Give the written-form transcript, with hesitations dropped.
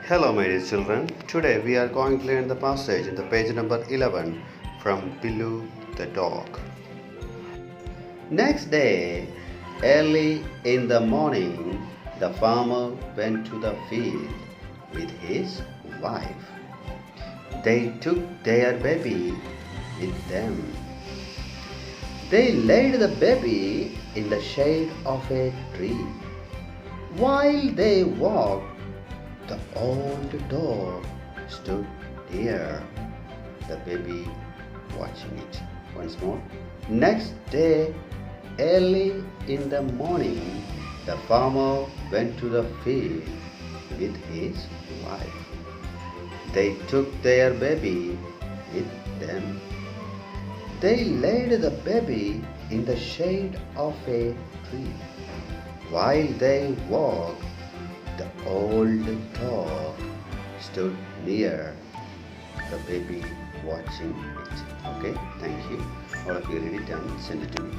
Hello, my dear children. Today we are going to learn the passage in the page number 11 from Billu the dog. Next day, early in the morning, the farmer went to the field with his wife. They took their baby with them. They laid the baby in the shade of a tree. While they walked, the old dog stood near the baby, watching it. Once more. Next day, early in the morning, the farmer went to the field with his wife. They took their baby with them. They laid the baby in the shade of a tree. While they walked, the old dog stood near the baby, watching it. Okay, thank you. All of you read it and send it to me.